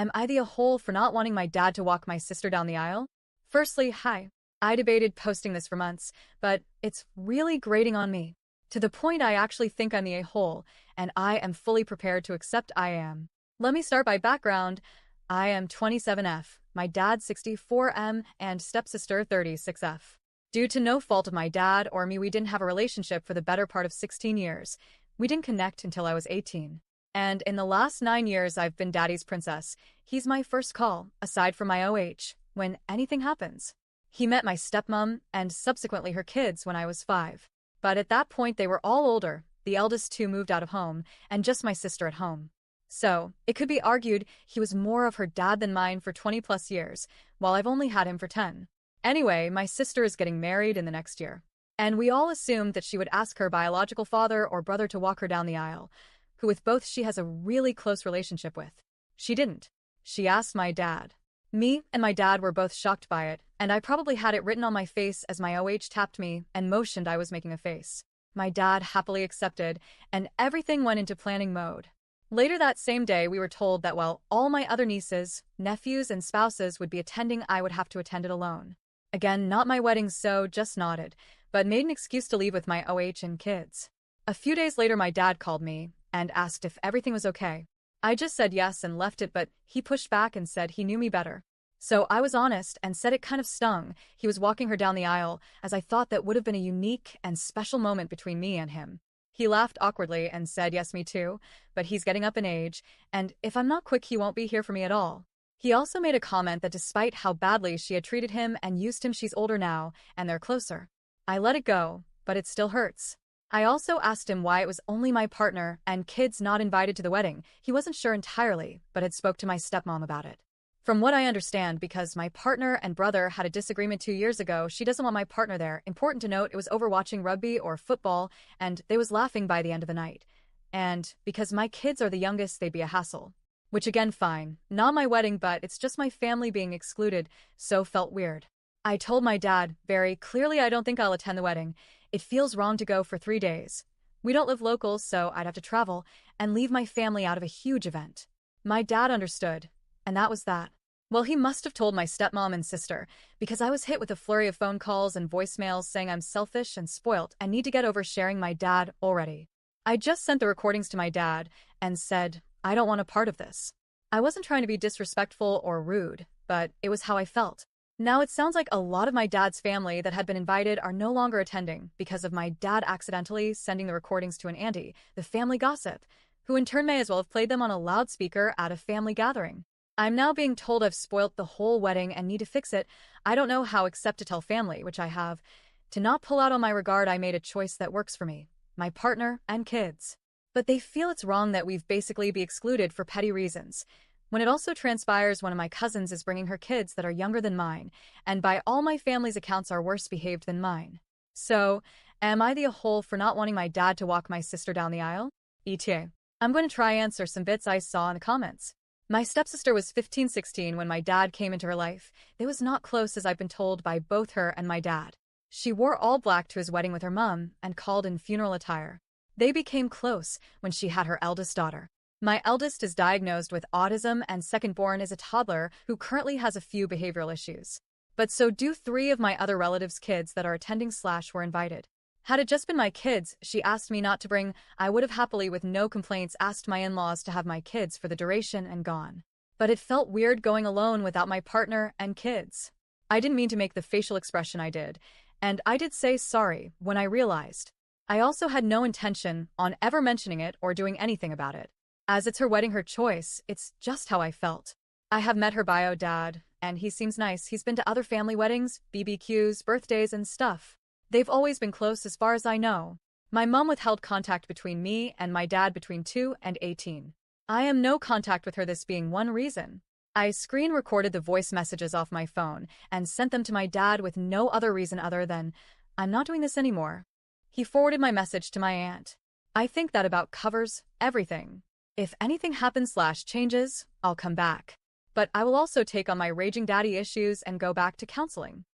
Am I the a-hole for not wanting my dad to walk my sister down the aisle? Firstly, hi. I debated posting this for months, but it's really grating on me. To the point I actually think I'm the a-hole, and I am fully prepared to accept I am. Let me start by background. I am 27F, my dad 64M, and stepsister 36F. Due to no fault of my dad or me, we didn't have a relationship for the better part of 16 years. We didn't connect until I was 18. And in the last 9 years, I've been daddy's princess. He's my first call, aside from my OH, when anything happens. He met my stepmom and subsequently her kids when I was 5. But at that point, they were all older. The eldest two moved out of home, and just my sister at home. So, it could be argued he was more of her dad than mine for 20 plus years, while I've only had him for 10. Anyway, my sister is getting married in the next year. And we all assumed that she would ask her biological father or brother to walk her down the aisle, who with both she has a really close relationship with. She didn't. She asked my dad. Me and my dad were both shocked by it, and I probably had it written on my face as my OH tapped me and motioned I was making a face. My dad happily accepted, and everything went into planning mode. Later that same day, we were told that while all my other nieces, nephews, and spouses would be attending, I would have to attend it alone. Again, not my wedding, so just nodded, but made an excuse to leave with my OH and kids. A few days later, my dad called me and asked if everything was okay. I just said yes and left it, but he pushed back and said he knew me better. So I was honest and said it kind of stung. He was walking her down the aisle, as I thought that would have been a unique and special moment between me and him. He laughed awkwardly and said yes, me too, but he's getting up in age, and if I'm not quick, he won't be here for me at all. He also made a comment that despite how badly she had treated him and used him, she's older now, and they're closer. I let it go, but it still hurts. I also asked him why it was only my partner and kids not invited to the wedding. He wasn't sure entirely, but had spoke to my stepmom about it. From what I understand, because my partner and brother had a disagreement 2 years ago, she doesn't want my partner there. Important to note, it was over watching rugby or football, and they was laughing by the end of the night. And because my kids are the youngest, they'd be a hassle. Which again, fine. Not my wedding, but it's just my family being excluded, so felt weird. I told my dad, very clearly, I don't think I'll attend the wedding. It feels wrong to go for 3 days. We don't live local, so I'd have to travel and leave my family out of a huge event. My dad understood, and that was that. Well, he must have told my stepmom and sister, because I was hit with a flurry of phone calls and voicemails saying I'm selfish and spoilt and need to get over sharing my dad already. I just sent the recordings to my dad and said, I don't want a part of this. I wasn't trying to be disrespectful or rude, but it was how I felt. Now it sounds like a lot of my dad's family that had been invited are no longer attending because of my dad accidentally sending the recordings to an auntie, the family gossip, who in turn may as well have played them on a loudspeaker at a family gathering. I'm now being told I've spoilt the whole wedding and need to fix it. I don't know how except to tell family, which I have. To not pull out on my regard, I made a choice that works for me, my partner, and kids. But they feel it's wrong that we've basically be excluded for petty reasons. When it also transpires one of my cousins is bringing her kids that are younger than mine, and by all my family's accounts are worse behaved than mine. So, am I the a-hole for not wanting my dad to walk my sister down the aisle? AITA. I'm going to try answer some bits I saw in the comments. My stepsister was 15-16 when my dad came into her life. They was not close, as I've been told by both her and my dad. She wore all black to his wedding with her mum and called in funeral attire. They became close when she had her eldest daughter. My eldest is diagnosed with autism and second-born is a toddler who currently has a few behavioral issues. But so do 3 of my other relatives' kids that are attending/were invited. Had it just been my kids, she asked me not to bring, I would have happily with no complaints asked my in-laws to have my kids for the duration and gone. But it felt weird going alone without my partner and kids. I didn't mean to make the facial expression I did, and I did say sorry when I realized. I also had no intention on ever mentioning it or doing anything about it. As it's her wedding, her choice, it's just how I felt. I have met her bio dad, and he seems nice. He's been to other family weddings, BBQs, birthdays, and stuff. They've always been close as far as I know. My mom withheld contact between me and my dad between 2 and 18. I am no contact with her, this being one reason. I screen recorded the voice messages off my phone and sent them to my dad with no other reason other than, I'm not doing this anymore. He forwarded my message to my aunt. I think that about covers everything. If anything happens/changes, I'll come back. But I will also take on my raging daddy issues and go back to counseling.